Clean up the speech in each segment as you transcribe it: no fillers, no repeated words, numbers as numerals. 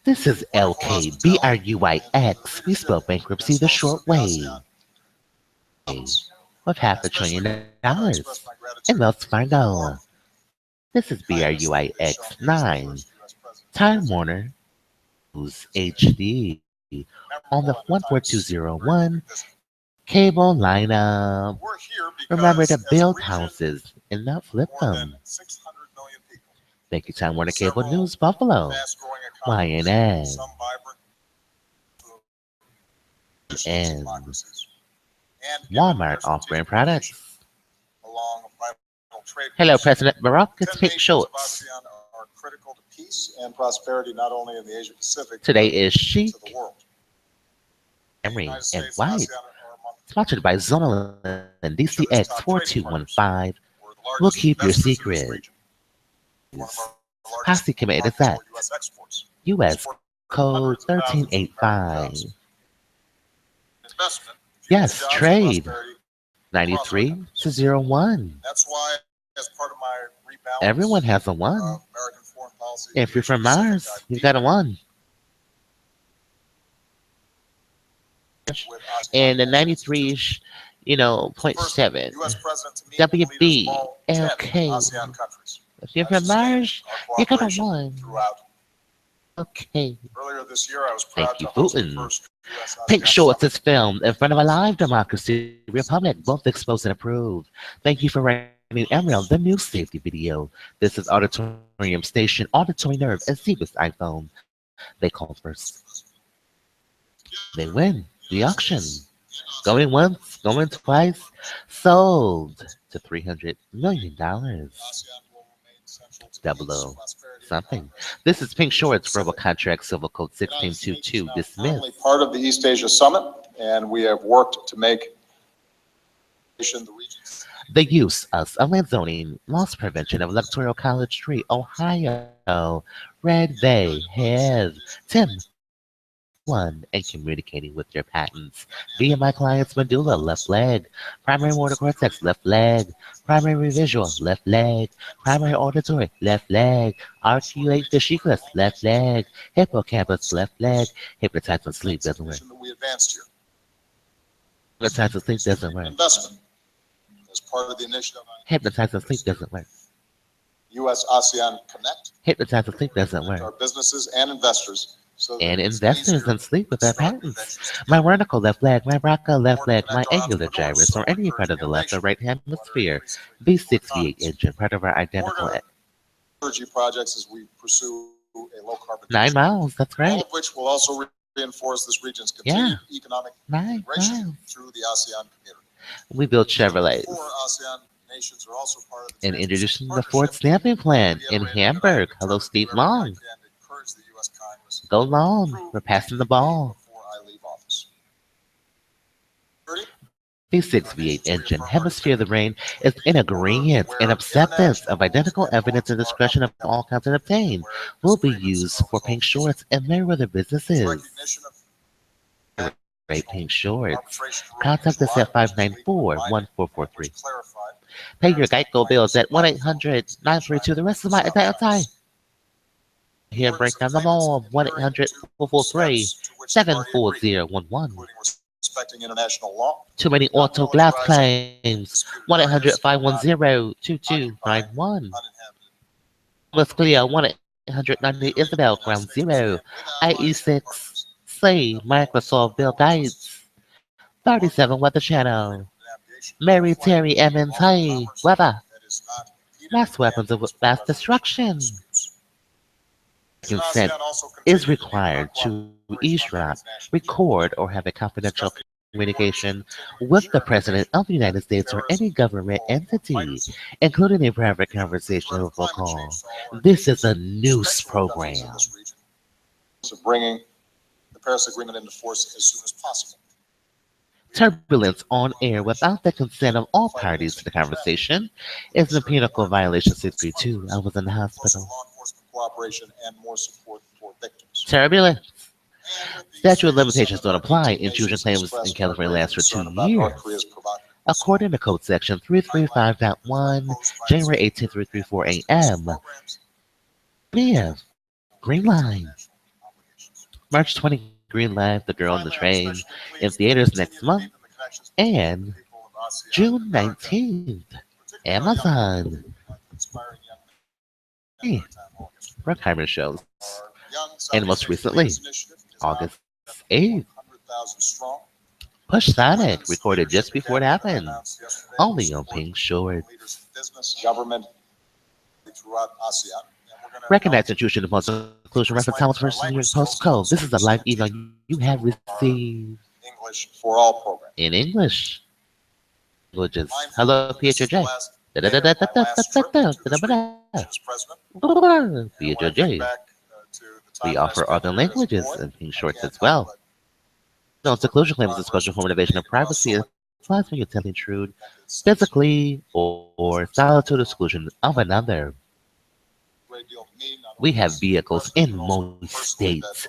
This is LK BRUYx. We spell bankruptcy the short way. With $500 billion. And let's find out. This is BRUYx9. Time Warner News HD on the 14201 cable lineup. Remember to build houses and not flip them. Thank you, Time Warner Cable News Buffalo, YNN, and Walmart off-brand products. Hello, President Barack. It's Pink Shorts. And prosperity not only in the Asia Pacific. Today is Chic, Emery, and White. Sponsored by ZONING and DCX 4215. We'll keep your secret. Posse committed to that. U.S. Code 1385. Yes, trade. 93 to 01. That's why, as part of my rebalance, everyone has a 1. If you're from Mars, you've got a 1. And the 93, 0.7. WB, LK. If you're from Mars, you got a 1. Okay. Earlier this year, I was Thank you, Putin. Pink Shorts is filmed in front of a live democracy republic, both exposed and approved. Thank you for writing Emerald, the new safety video. This is Auditorium Station, Auditory Nerve, and Seabus iPhone. They called first. They win the auction. Going once, going twice, sold to $300 million. 00 something. This is Pink Shorts, Verbal Contract, Civil Code 1622, dismissed. Part of the East Asia Summit, and we have worked to make the use of land zoning, loss prevention of Electoral College Street, Ohio. Red Bay have Tim 1 and communicating with your patents via my client's medulla, left leg, primary motor cortex, left leg, primary visual, left leg, primary auditory, left leg, articulate fasciculus, left leg, hippocampus, left leg. Hypnotize and sleep doesn't work. Hypnotize and sleep doesn't work. Investment as part of the initiative. Hypnotize and sleep doesn't work. U.S. ASEAN Connect. Hypnotize and sleep doesn't work. Our businesses and investors. And investors and sleep with their patents. My vertical left leg, my Braca left leg, my angular gyrus, or any part of the left or right hemisphere. V6, V8 engine, part of our identical energy projects as we pursue a low carbon 9 miles, that's right. All of which will also reinforce this region's continued economic integration through the ASEAN community. We built Chevrolets. 4 ASEAN nations are also part of the and introducing the Ford Stamping Plan in Hamburg. Hello, Steve Long. Go long. We're passing the ball. V6 V8 engine, hemisphere of the brain, is in agreement and acceptance of identical evidence and discretion of all content obtained will be used for Pink Shorts and Merriweather businesses. Great Pink Shorts. Contact us at 594-1443. Pay your Geico bills at 1-800-932. The rest of my time. Here, break down them all. 1-800-443-74011. Respecting international law. Too many auto glass claims. 1-800-510-2291. Let's clear. 1-800-90 Isabel Ground Zero. IE6. Say Microsoft Bill Gates. 37 Weather Channel. Mary Terry Emmons Hay. Weather. Mass weapons of mass destruction. Consent is required to eavesdrop, record, or have a confidential communication with the President of the United States or any government entity, including a private conversation or phone call. This is a news program. Bringing the Paris Agreement into force as soon as possible. Turbulence on air without the consent of all parties to the conversation is a penal violation 632. I was in the hospital. Cooperation and more support for victims. Turbulence. Statute of limitations don't apply. Intrusion claims in California last for 2 years. According to Code Section 335.1, January 18th, 3:34 a.m. Green Line. March 20, Green Line, The Girl on the Train, in theaters next month. And June 19th, Amazon. Hey, Bruckheimer shows. And most recently, August 8th, Push Sonic, recorded just before it happened. Only on Pink Shorts. Recognize intrusion upon seclusion reference Thomas versus New York postcode. This is a live email you have received. English for all program. In English. Languages. Hello, PHJ. PHJ. We offer other languages in Pink Shorts as well. No, seclusion claims a special form of invasion of privacy. It applies when you attempt to intrude physically or solitude exclusion of another. We have vehicles in most states.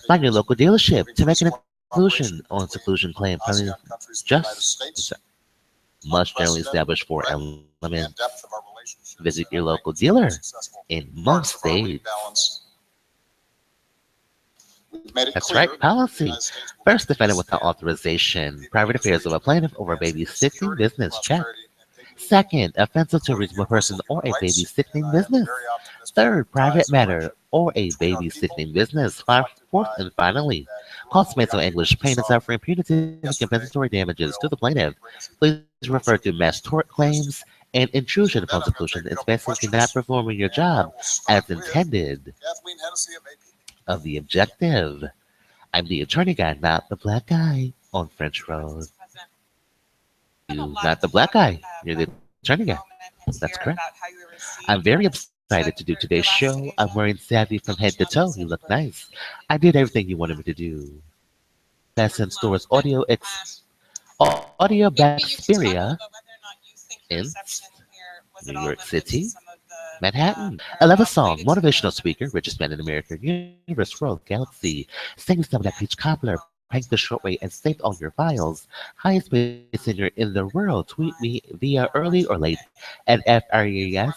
Find your local dealership to make an inclusion on seclusion claim. Just must generally establish 4 elements. Visit your local dealer in most states. That's right, policy. First, defendant without authorization. Private affairs of a plaintiff over babysitting business. Check. Second, offensive to a reasonable person or a babysitting business. Third, private matter or a babysitting business. Fourth, and finally, costs made to English, pain and suffering, punitive and compensatory damages to the plaintiff. Please refer to mass tort claims and intrusion upon seclusion. It's basically not performing your job as intended of the objective. I'm the attorney guy, not the black guy on French Road. You're not the black guy. You're the attorney guy. That's correct. I'm very excited to do today's show. I'm wearing Savvy from head to toe. You look nice. I did everything you wanted me to do. Best in stores Audio Baxperia in New York City, Manhattan. I love a song, motivational speaker, richest man in America, universe, world, galaxy. Sing some of that peach cobbler, prank the short way, and save all your files. Highest paid singer in the world. Tweet me via early or late at FRES_JORDNZ.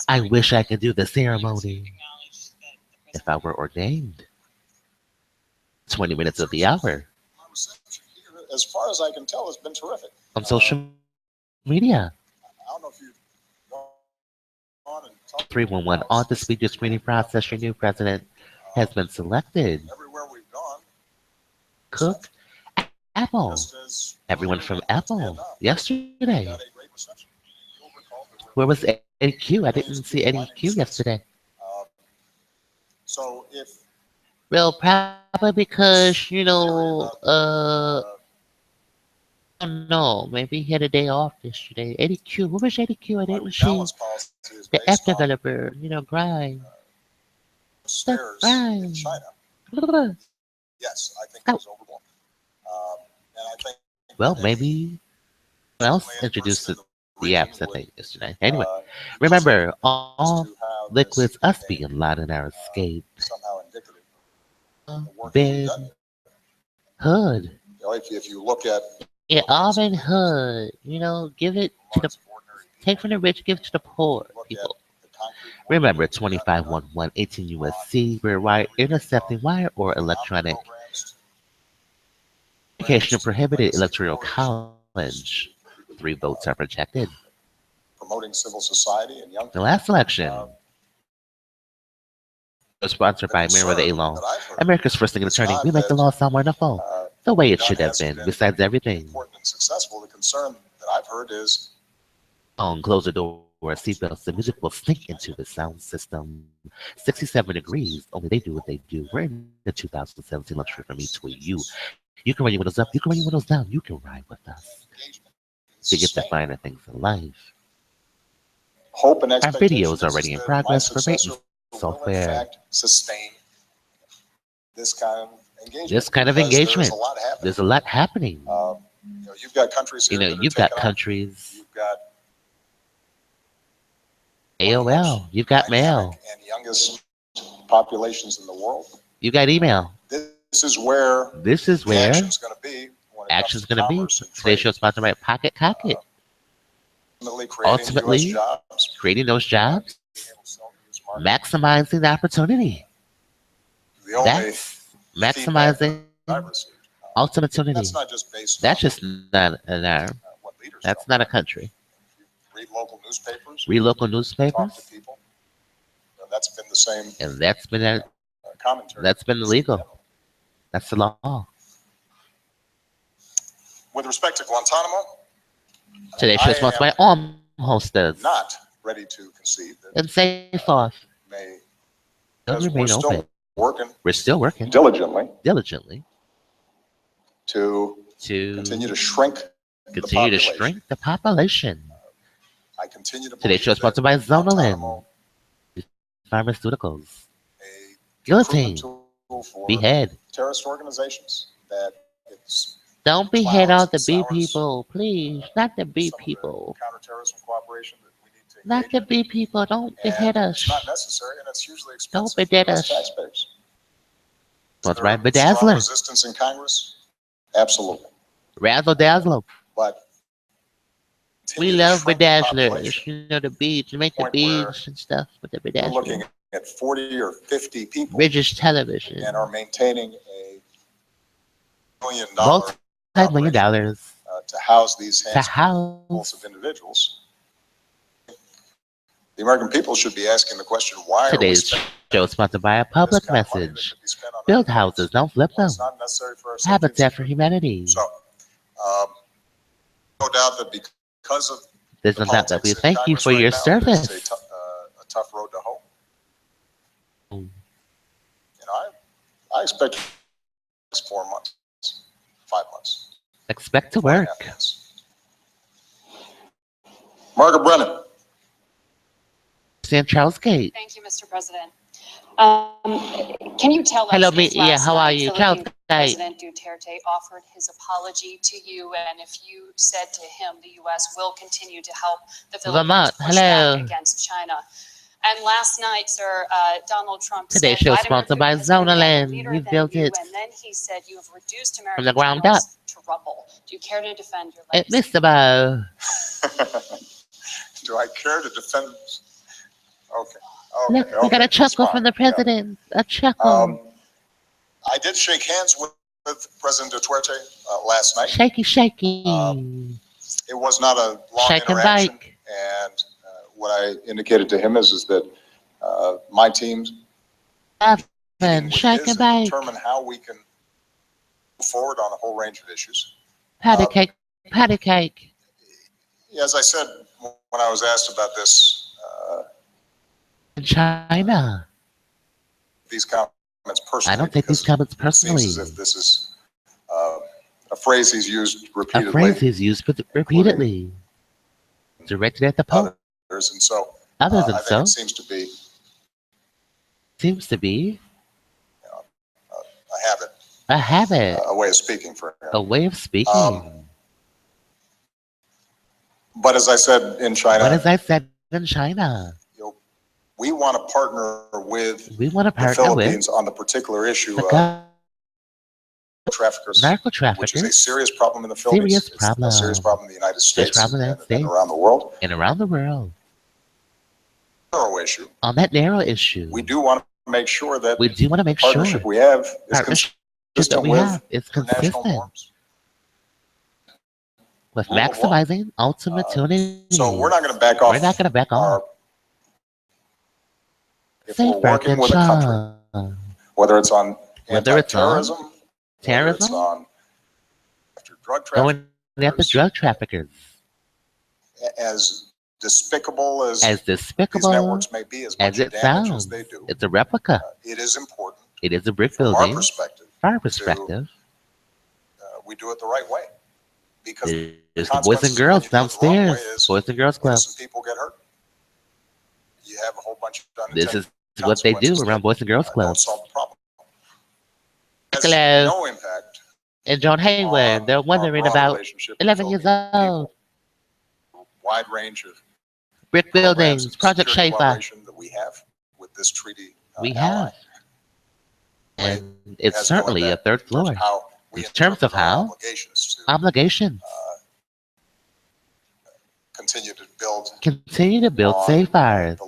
I wish I could do the ceremony if I were ordained. 20 minutes of the hour. As far as I can tell, has been terrific. On social media. I don't know if you've gone and talked 311 on the speaker screening process. Your new president has been selected. everywhere we've gone. Cook, Apple. Everyone from Apple yesterday. Where was Eddie Q? I didn't see Eddie Q yesterday. So if Well, probably because, I don't know, maybe he had a day off yesterday. Eddie Q, what was Eddie Q? I didn't see the app developer, Grind. stairs in China, yes, I think it was overblown. And I think Well, maybe someone else introduced the apps, I think, yesterday. Anyway, remember, all liquids us being light in our escape. somehow indicative of the work Ben we've done. Hood. If you look at Yeah, Alvin Hood. Give it to the take from the rich, give it to the poor people. Remember, 2511 18 USC, where wire, intercepting wire, or electronic communication prohibited. Electoral college. 3 votes are projected. promoting civil society and young The last election was sponsored by MerriweatherA.Law, America's first singing attorney. We make the law sound wonderful, the way it should have been, besides everything. important and successful. The concern that I've heard is Close the door, seatbelts, the music will sink into the sound system. 67 degrees, only they do what they do. We're in the 2017 luxury from me to you. You can run your windows up, you can run your windows down, you can ride with us to get the finer things in life. hope and Our expectation. video is already in progress for rating software. Sustain this kind of engagement. This kind of because engagement. There's a lot happening. There's a lot happening. You've got countries here. that are You've got taking off. countries, You've got AOL, you've got mail, and youngest populations in the world. you've got email. This is where the action's going to be. when it action's comes to going to be. commerce and Today's trade. show is sponsored by Pocket Cocket. Ultimately, creating Ultimately, US jobs, creating those jobs, being able to sell to use Maximizing the opportunity. The only That's feedback maximizing I've received, opportunity. that's not just based That's on just not an arm. what leaders That's tell not a me. country. Read local newspapers, Read local talk newspapers, to people. That's been the same and that's been commentary. that's been illegal. That's the law. With respect to Guantanamo, Today's show is sponsored by Hosters not ready to concede that and Safe Off. may Don't because we're remain still open. working We're still working diligently to continue to shrink the population. I continue to Today's show is sponsored by ZONING Pharmaceuticals. Guillotine. Behead. Terrorist organizations that it's Don't behead all the B people, please. Not the B people. counterterrorism cooperation that we need to Not the B people. Don't behead us. It's not necessary, and it's hugely expensive. Don't behead for us. Taxpayers. Sponsored by Strong Bedazzler. resistance in Congress, absolutely. Razzle Dazzle. But we love bedazzlers. You know, the beads. You make the beads and stuff with the bedazzler. We're looking at 40 or 50 people. British Television. And are maintaining a $1 million multi-million dollars to house these handfuls of individuals. The American people should be asking the question, why Today's show is sponsored by a public message. Build houses, don't flip them. Habitat for Humanity. So, no doubt that because of there's no doubt that we thank you for your service. It's a tough road to hoe. You know, I expect 4 months, 5 months. Expect to work. Margaret Brennan. San Charles Gate. Thank you, Mr. President. Can you tell us? Hello, yeah, how are you? Charles Gate. President Duterte offered his apology to you, and if you said to him, the U.S. will continue to help the Philippines push back against China. And last night, sir, Donald Trump Today's show is sponsored by ZONING. You built it. And then he said you have reduced American from the ground up to rubble. Do you care to defend your legacy? Mr. Bo. Do I care to defend? Okay. Look, we got a chuckle from the president. Yeah. A chuckle. I did shake hands with President Duterte last night. Shaky, shaky. It was not a long shake interaction. And bake. And what I indicated to him is that my teams shake and bake. Determine how we can move forward on a whole range of issues. Patty cake, patty cake. As I said when I was asked about this, in China. These comments personally. I don't take these comments personally. It seems as if this is a phrase he's used repeatedly. A phrase he's used repeatedly. Directed at the Pope. Others, and so. I think it seems to be. Seems to be. A habit. A habit. A way of speaking for him. A way of speaking. But as I said in China. We want to partner with the Philippines on the particular issue of narco-traffickers, which is a serious problem in the Philippines. It's a serious problem in the United States and around the world. Issue. On that narrow issue, we do want to make sure that the partnership we have is consistent with norms. With maximizing ultimate opportunity. So we're not going to back off. We're not going to back off. If we're working with a country, whether it's on terrorism, terrorism, on after drug traffickers, going after drug traffickers, as despicable as these networks may be, as it sounds, as they do, it's a replica. It is important. It is a brick building. From our perspective, we do it the right way because there's the Boys and Girls downstairs, Boys and Girls Club. Some people get hurt. You have a whole bunch of this is what they do around Boys and Girls Club. Don't solve the problem. Hello. No impact. And John Hayward, they're wondering about 11 years old. Wide range of brick buildings, Project Schaefer. That we have with this treaty. We have. And it's certainly a third floor. In terms of how obligations continue to build safeguards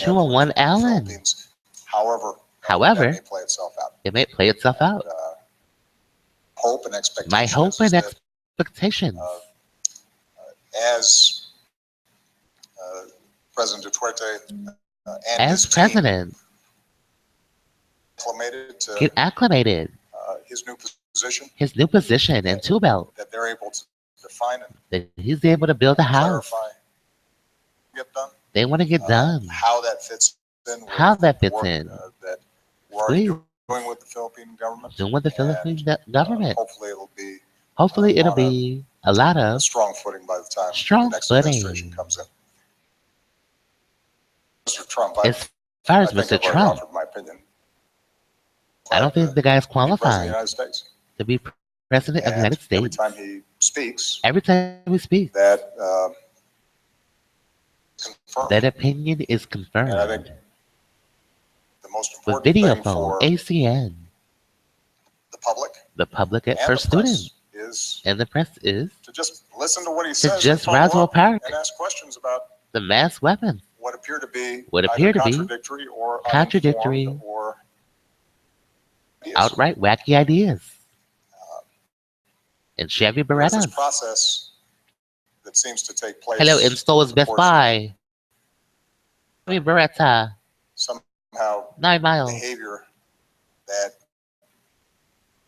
201 Allen. Philippines. However, However, that may play itself out. it may play itself out. Hope and expectation. My hope and that, expectations. As President Duterte and As his president, get acclimated. His new position and tool belt. that they're able to define and That he's able to build a house. clarify, get done. They want to get done. How that fits in. With How that fits work, in. That we're already doing with the Philippine government. Government. Hopefully it'll be a lot a of strong footing by the time strong the next footing. administration comes in. Mr. Trump, As far as I think Mr. I've already Trump, offered my opinion. I don't think the guy's President of the qualified United States. to be president of the United Every States. time he speaks, Every time we speak, that confirmed. that opinion is And I think confirmed. the most With important video thing phone, for ACN, the public at and first the press student, is and the press is to just listen to what he to says just and follow Roswell up Park, and ask questions about the mass weapon, what appear to be appear either to be contradictory or contradictory uninformed or ideas. outright wacky ideas, and Chevy There's this Berettas. process that seems to take place. Hello, install is Best unfortunately, Buy. Chevy Beretta, somehow 9 miles. behavior that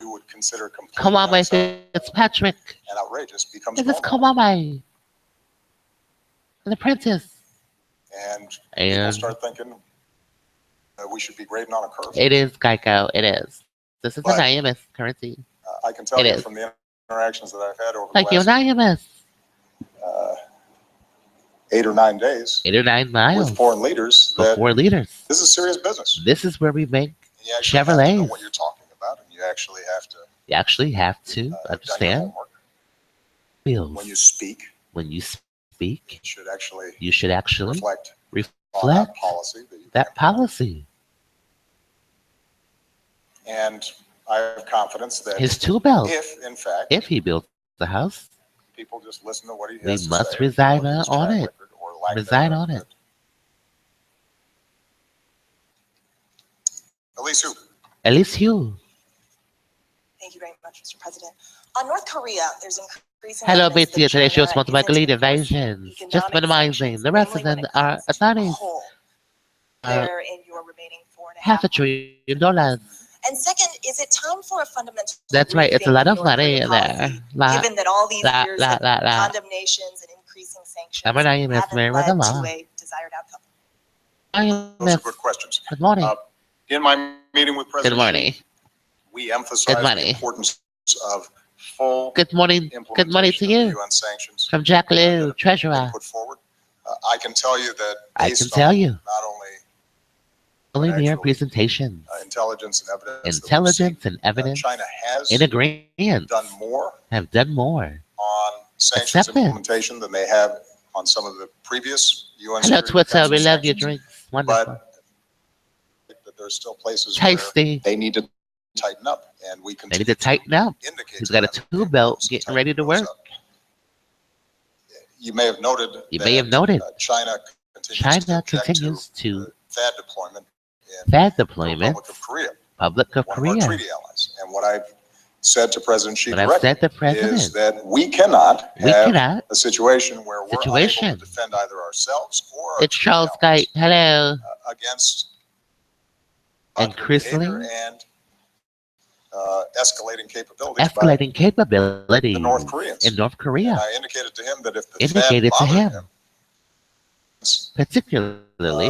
you would consider completely Come on, my unacceptable Fitzpatrick. and outrageous becomes This is normal. come on, my. The Apprentice. And people And start thinking that we should be grading on a curve. it is Geico. It is. This is But- an IMS currency. I can tell It you is. from the interactions that I've had over Thank the you, last an IMS. 8 or 9 days 8 or 9 miles. with foreign leaders For that 4 liters. this is serious business. This is where we make. And you actually have to know Chevrolets. what you're talking about, and you actually have to You actually have to have done your understand homework. feels. When you speak, When you speak, you should actually you should actually reflect on reflect that policy that you that came policy. And I have confidence that His tool belt. if, in fact, If he builds the house, people just listen to what he we has to must say, reside his on track it. record or lack Reside thereof, on it. Elise, who? At least you. Thank you very much, Mr. President. On North Korea, there's increasing Hello, evidence Betsy. that Today's show is China sponsored by isn't Elite enforcing Invasions. Just economic minimizing sanctions, the mainly rest of when them it are comes to attorneys. coal. Uh, There in your remaining $500 $4.5 billion. And second, is it time for a fundamental That's right. It's a rethink lot of North money Korean in there. policy, given that all these years of la. condemnations and increasing sanctions I'm an IMS haven't led MerriweatherA.Law. to a desired outcome? Those are good questions. Good morning. In my meeting with Good President morning. Xi, we emphasized Good morning. the importance of full Good morning. Good morning to implementation of you. the UN sanctions From Jack that Liu, have Treasurer. been put forward. I can tell you that I based can tell on you. not only Only mere actually, presentations. intelligence and evidence, Intelligence and that evidence. China has In agreement. done more Have done more. on sanctions Acceptance. implementation than they have on some of the previous UN Hello, Security Twitter. Council We love your sanctions. drinks. Wonderful. But there's still places where Tasty. they need to tighten up, and we They continue need to tighten up. indicate He's to got a them tool that belt those getting tighten ready to those work. up. You may have noted. China China continues continues to to THAAD deployment in THAAD the deployment. Republic of Korea, Public of one of our Korea. treaty allies. And what I've said to President Xi But I've directly said to is President, that we cannot we have cannot. a situation where we're unable Situation. to defend either ourselves or our It's treaty Charles allies, Skype. Hello. against And behavior Chrisley. and escalating capabilities Escalating capabilities the North Koreans. in North by, Korea. and I indicated to him that if the Indicated THAAD to bothered him. Particularly,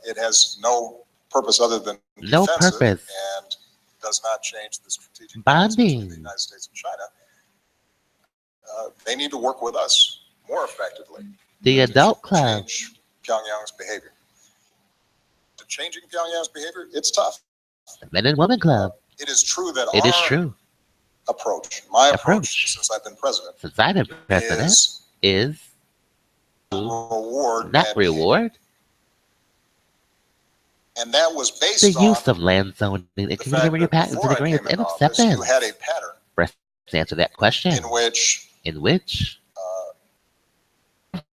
it has no purpose other than no defensive purpose. and does not change the strategic Bonding. balance between the United States and China. They need to work with us more effectively. The to adult club. Change Pyongyang's behavior. To changing Pyongyang's behavior, it's tough. The Men and Women Club. It is true that It our is true. my Approach. approach since I've been president Since I've been president is reward not bad reward behavior. And that was based the on use of land zoning and the community fact your that patents before and I agreements came and into office, you acceptance. had a pattern To answer that question, in which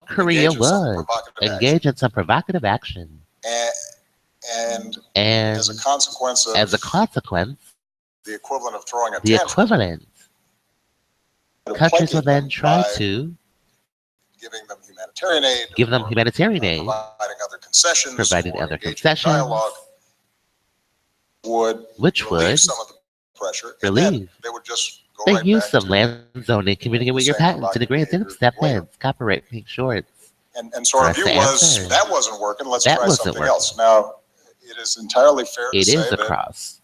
Korea engage in some would provocative engage in some provocative action. action. And And as a consequence of the equivalent of throwing a the tantrum, equivalent, countries will then try to giving them humanitarian aid, give them humanitarian aid, providing other concessions, providing or other engaging in concessions, dialogue, which relieve would some of the pressure. And then relieve they would just go the right use back of to land zoning, communicating with your same patents, and agreeing to provocative acceptance, copyright pink shorts. And so our Press view the was answer. that wasn't working. Let's That try wasn't something working. else. Now, it is entirely fair to It say is a that cross.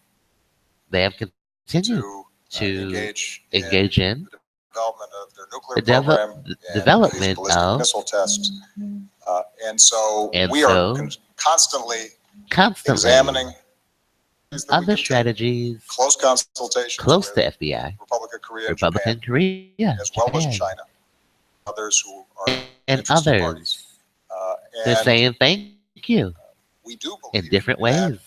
They have continued to engage the in development of their nuclear the program, and development these ballistic of, missile tests, and so and we so are constantly examining things that we other can take. strategies Close consultations close to with FBI, Republic of Korea, and Republican Japan, Korea, as well as Japan, China, others who are and interested parties. others. They're And saying thank you we do in believe different that ways.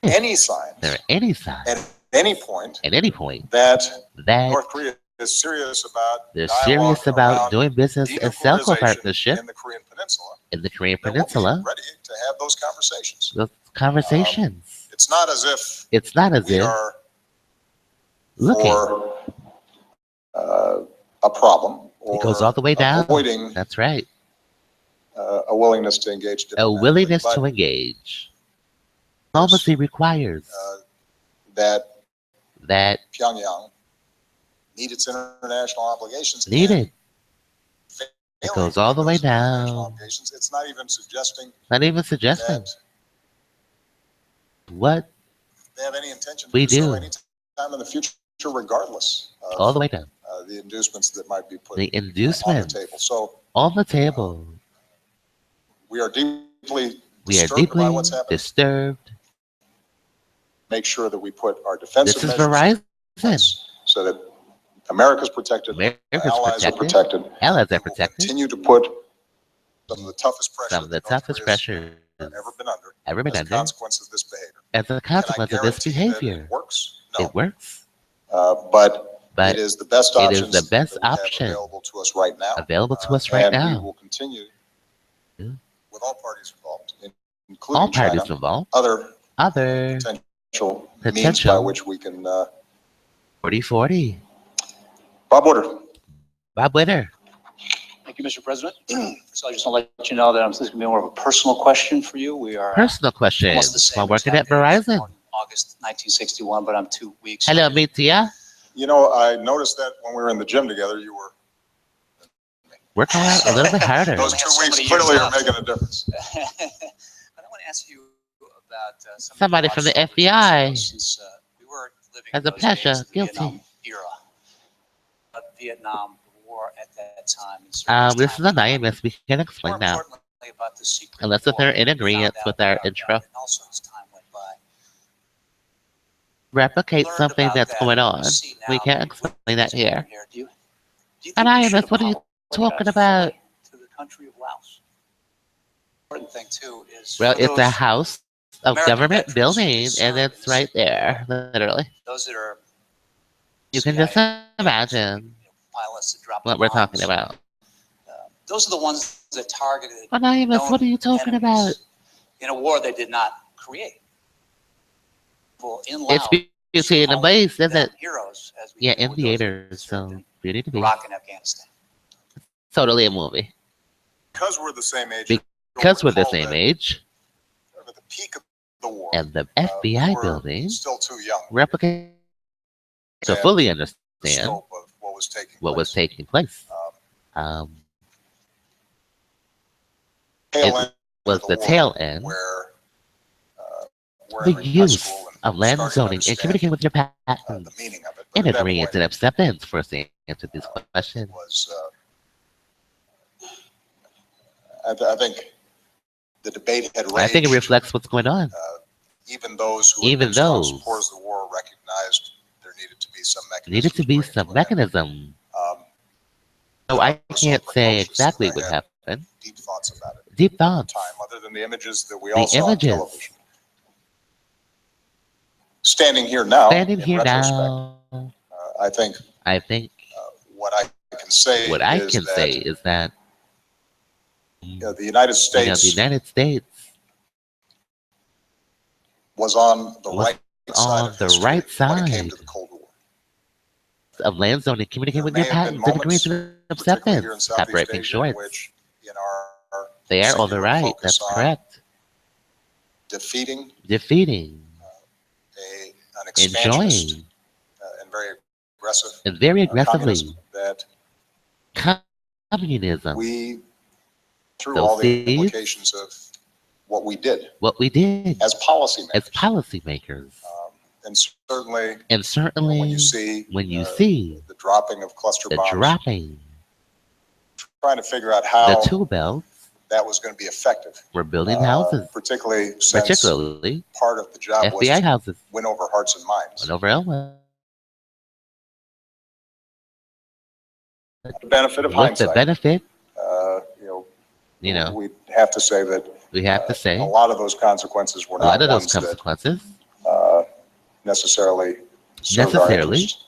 any signs There are any signs at any point at any point that that North Korea is serious about they're dialogue serious about around doing business and self denuclearization partnership in the Korean Peninsula, in the Korean then we'll Peninsula. be ready to have those conversations. Those conversations. It's not as if It's not as we if are looking. for a problem or It goes all the way down. avoiding That's right. a willingness to engage A diplomatically. willingness But to engage. Diplomacy requires that that Pyongyang meet its international obligations. needed. and It goes all the way those international down. obligations. It's not even suggesting Not even suggesting that what they have any intention to we do so do. anytime in the future, regardless of All the way down. the inducements that might be put The on the inducements table. So on the table. we are deeply We are disturbed by deeply what's happening. disturbed. Make sure that we put our defensive This is measures in Verizon. place so that America's protected, America's allies are protected. protected. Allies are We will protected. continue to put some of the toughest pressure Some of the that North toughest Korea's pressure ever been under as a under consequence of this behavior. as a consequence Can I of this guarantee that behavior. it works? No. It works. But But it is the best it is options the best that we have option available to us right now. available to us right and now. we will continue Yeah. with all parties involved, including All parties China, involved. other Other means by which we can 40-40. Bob Woodard. Bob Witter. Thank you, Mr. President. So I just want to let you know that this is going to be more of a personal question for you. We are Personal question. almost the same While working at exact age, Verizon. born in August 1961, but I'm 2 weeks. Hello, Mitia. You know, I noticed that when we were in the gym together, you were Working out a little bit harder. those We 2 have so weeks many clearly years are left. making a difference. But I want to ask you about Somebody from the thoughts FBI since we were living has in a those pleasure. days of the Guilty. Vietnam era. But Vietnam War at that time. and certainly This time is now. anonymous. We can't More explain now. importantly, about the secret Unless if war they're in that we agreement found with out our about, intro. and also as time went by. Replicate Learned something about that's that, going and on. see now We can't that explain that here. Do you think Anonymous, we should what are you apologize talking about? fully to the country of Laos? Important thing too is Well, for it's a those house of American government veterans building, who and served it's in right the Civil there, War, literally. those that are You can just CIA imagine pilots that dropped what we're bombs. talking about. Those are the ones that targeted Anonymous, known what are you talking about? enemies in a war they did not create. Well, in It's Laos, beauty in the call base, isn't them it? heroes, as we Yeah, do in with those theaters, that served so in beauty to be. Iraq and Afghanistan. Totally a movie. Because we're the same age. Because we're the recall same that age, at the peak of the war, and the we FBI were building still too young replicate to and fully the understand scope of what was taking what was place. taking place. Tail It end was of the war tail end, where we're the entering high use school and of land starting to zoning and understand, communicating with your the patents, meaning of it. But and at that agreeing point, and acceptance for us to answer these questions. was I think the debate had raged. I think it reflects what's going on. Even those who had Even been strong those supporters of the war recognized there needed to be some mechanism. Needed to be bring it some to an end. mechanism. So I can't say exactly what happened. Deep thoughts about it. Deep At the thoughts. time, other than the images that we The all saw on images. television. Standing here now, Standing in here retrospect, now, I think what I can say is that that the United States the United States was on the Was right side on of the history right when it came side to the Cold War. of land zoning, communicating with There your may have been patents and moments, agreements of particularly here in acceptance. Copyright Southeast Pink Asia, in Shorts. which in our They are on the singular right. focus That's on correct. defeating Defeating, an expansionist enjoying, and very aggressive and very aggressively communism that communism. we, through So all the see implications of what we did what we did as policymakers. as policymakers. And certainly, And certainly, when you see the dropping of cluster the bombs, dropping, trying to figure out the how tool belts, that was going to be effective. we're building houses, Particularly since particularly part of the job was FBI to houses, win over hearts and minds. went over Elma. The benefit of With the hindsight, benefit, you know, we have to say that we have to say a lot of those consequences were a lot not of those ones that consequences necessarily served our interests.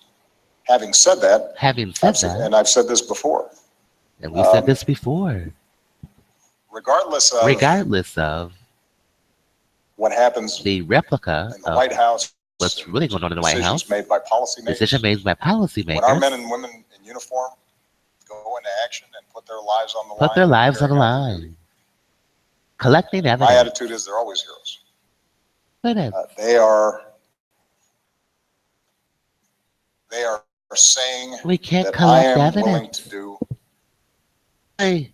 Having said that, and I've said this before, and we said this before, regardless of what happens the replica in the White House, what's really going on in the White House, decisions made by policymakers, when our men and women in uniform go into action and put their lives on the line. Put their lives on the line. Collecting evidence. My attitude is they're always heroes. They are saying we can't that collect I am evidence. willing to do Hey,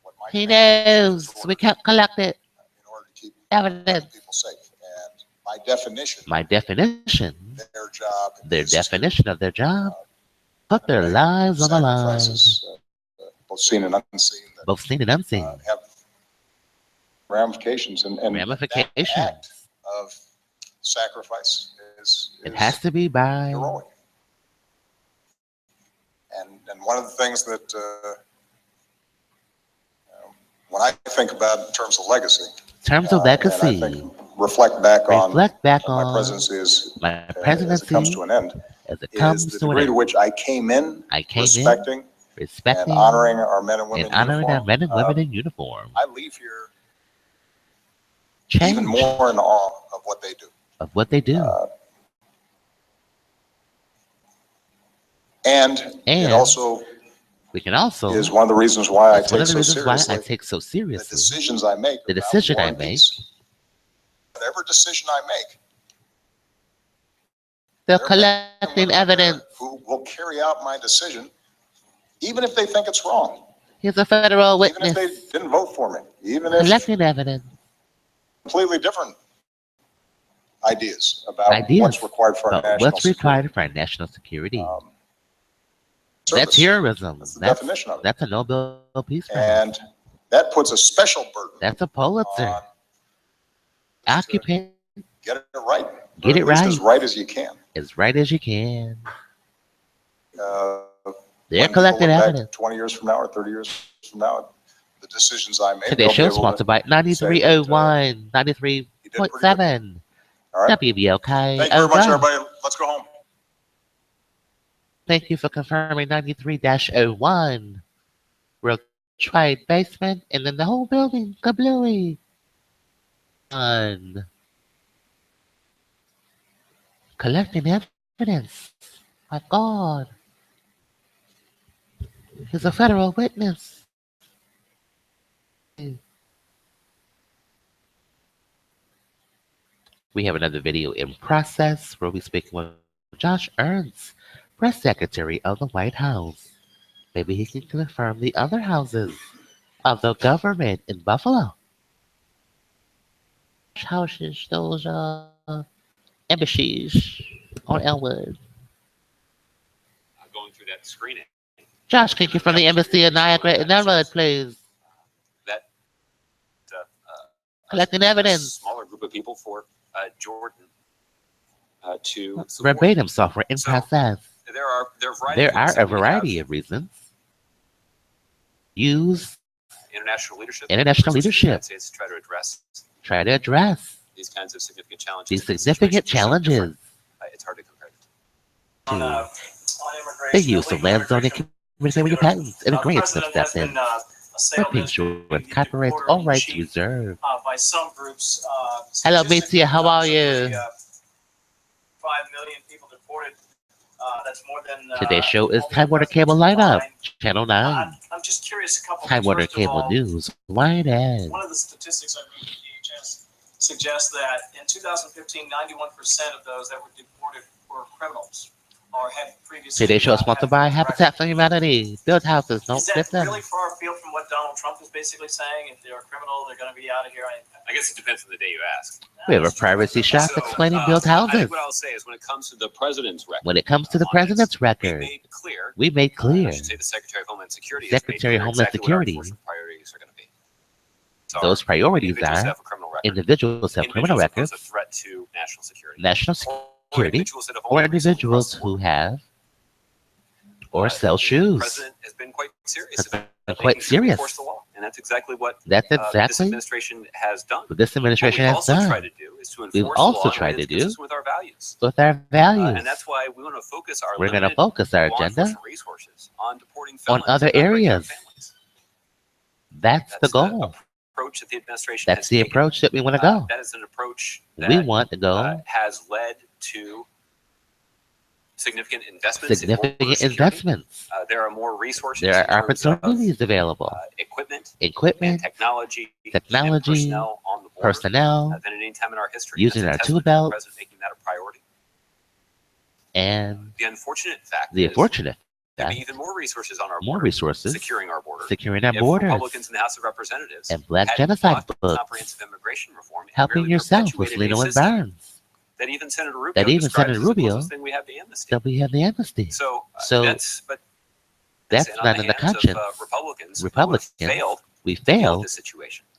what my he command knows we can't collect it. in order to keep Evidence. people safe. And my definition, their definition of their job, put their lives on the line. Both seen and unseen. Both seen and unseen. Have ramifications and ramifications. That act of sacrifice is it has to be by heroic. And one of the things that when I think about in terms of legacy, and I think reflect back on my presidency as it comes to an end, is the degree to which I came in respecting and honoring our men and women in uniform. I leave here even more in awe of what they do. And it also is one of the reasons why I take so seriously the decisions I make. Whatever decision I make, they're collecting evidence. Who will carry out my decision, even if they think it's wrong. He's a federal witness. Even if they didn't vote for me. Even if collecting evidence. Completely different ideas about what's required for our national security. That's terrorism. That's the definition of it. That's a Nobel Peace Prize. And that puts a special burden. That's a Pulitzer. Occupant. Get it right. Get it right. As right as you can. As right as you can. They're collecting evidence. 20 years from now or 30 years from now, the decisions I made. Today's show sponsored by 9301, 93.7. Right. WBLK. Thank you very much, everybody. Let's go home. Thank you for confirming 93-01. Real Trade basement, and then the whole building, kablooey. Collecting evidence. My God. He's a federal witness. We have another video in process where we speak with Josh Ernst, press secretary of the White House. Maybe he can confirm the other houses of the government in Buffalo. Houses, those embassies on Elwood. Going through that screening. Josh, can you confirm the embassy in Niagara and Elwood, please? That collecting evidence. Smaller group of people for Jordan to verbatim software in process. There are a variety of reasons. Use international leadership. Try to address these kinds of significant challenges. It's hard to compare. The use of land zoning communicating with your patents and agreements of steps in. For PINKSHORTS, copyrights, all rights reserved. by some groups. Hello, Mitya. How are you? 5 million people deported. That's more than Today's show is Time Warner Cable Lineup, Channel 9. I'm just curious a couple Time things. Warner First of Cable all, News, Wide End. one of the statistics I read from DHS suggests that in 2015, 91% of those that were deported were criminals or had previously. Today's show is sponsored by Habitat for Humanity. Build houses, don't flip them. Is that really far afield from what Donald Trump is basically saying? If they're a criminal, they're going to be out of here. I guess it depends on the day you ask. We have a privacy shop explaining build I houses. think what I'll say is when it comes to the president's record. When it comes to the president's record, we made clear. I should say the Secretary of Homeland Security. Secretary of Homeland Security. Priorities are going to be. Those priorities are individuals have criminal records, a threat to national security, or individuals who have or sell shoes. The president has been quite serious Enforce the law, and that's exactly what this administration has done. What this administration has done. We've also tried to do with our values. And that's why we want to focus our we're going to focus our agenda resources on deporting on other areas. That's the goal. Approach that the administration That's the approach that we want to go. That is an approach that we want to go. Has led to significant investments. There are more resources. There are opportunities available. Equipment, and technology, personnel than at any time in our history. Using our tool belt. Making that a priority. And the unfortunate fact there be even more resources on our border, securing our border, Republicans in the House of Representatives and Black genocide books, comprehensive immigration reform, helping yourself with Leno and Barnes. That even Senator Rubio that we have the amnesty. So that's not in the conscience. Republicans, we failed the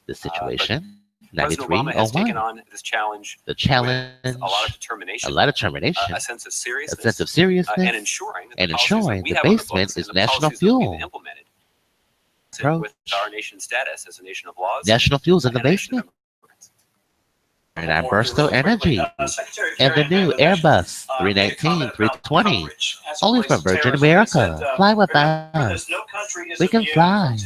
situation. 93, has taken on this challenge. The challenge, a lot of determination, a sense of seriousness, and ensuring the basement is national fuel. With our nation's status as a nation of laws, national fuels in the basement. And our Bursto Energy and the new Airbus 319, 320, only from Virgin America. Fly with us. We can fly.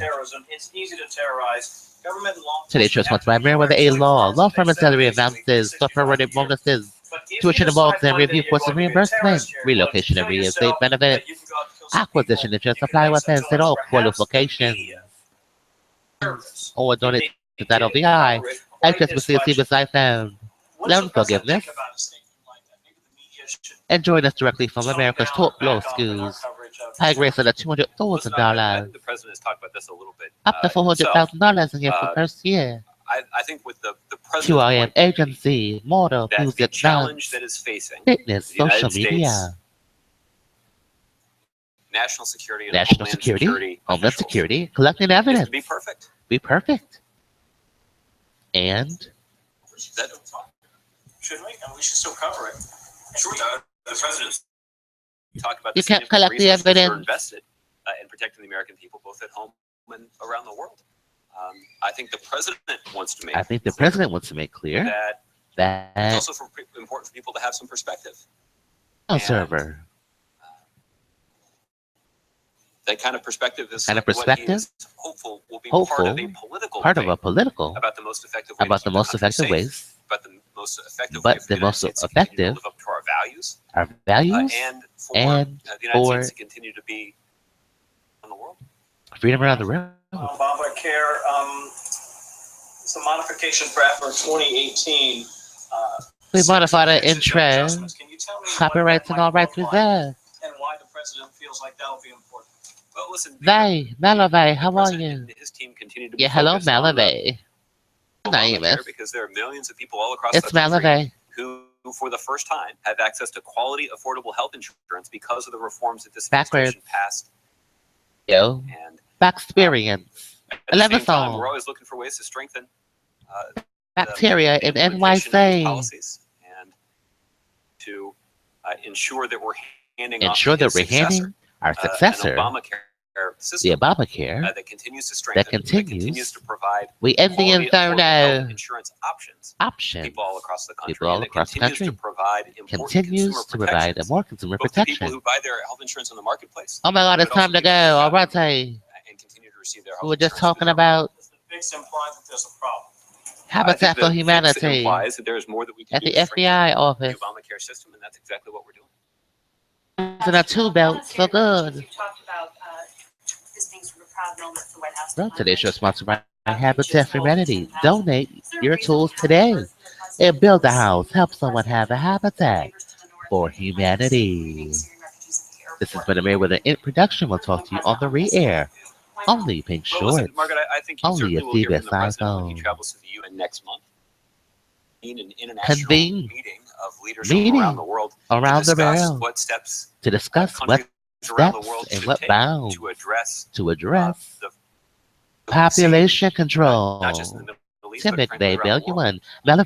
Today's show is sponsored by MerriweatherA.Law. Law firm and salary advances, software-related bonuses, tuition involved and review courses reimbursement, relocation and real estate benefits, acquisition insurance, supply weapons, and all qualifications. Or donate to that OVI. Access with CSC beside them. Loan forgiveness. And join us directly from America's top law schools. High grades at $200,000. The president has talked about this a little bit. Up to $400,000 in your first year. I think with the president. QIM agency, model, music, challenge that is facing fitness, social media, national security, homeland security, collecting evidence. Be perfect. Be perfect. And should we? And we should still cover it. Sure, the president talk about you can't collect the evidence. Invested in protecting the American people, both at home and around the world. I think the president wants to make. Clear that it's also important for people to have some perspective. Server. That kind of perspective is hopeful will be part of a political about the most effective ways. But the most effective live up to our values. And the United States to continue to be on the world. Freedom around the world. Obamacare, some modifications draft for 2018. We modified our intro. Copyrights and all rights reserved. And why the president feels like that'll be important. Well, listen. Malave, how are you? His team continue to be hello, Malave. Because there are millions of people all across the country Malave. who, for the first time, have access to quality, affordable health insurance because of the reforms that this administration passed. And Backsperience. At the same time, we're always looking for ways to strengthen bacteria in NYC policies and to ensure that we're handing our successor system, the Obamacare that continues to strengthen, that continues to provide we end the inferno insurance options people all across the country, continues to provide more consumer protection. People who buy their health insurance on the marketplace. Oh my God, it's time to go. All right, and continue to receive their health we were just talking about. This implies that there's a problem. Habitat for the fix Humanity implies that there's more that we can at do the to strengthen FBI the office. Obamacare system, and that's exactly what we're doing. In a two belt, so good. You talked about this being sort of proud moment for the White House. Well, today's show is sponsored by Habitat for Humanity. Donate your tools today and build a house. Help someone have a habitat for humanity. This has been a Merriweather in production. We'll talk to you on the re-air. Only Pink Well, listen, Shorts. Margaret, I think you Only certainly a will hear CBS from the president when he iPhone. travels to the UN next month. In an international Convene. meeting of leaders from around the world Around to the discuss world. what steps To discuss what countries around the steps world and should what take bounds to address the the population control. not just in the Middle East, Tim but frankly McVeigh, around the world. Bell,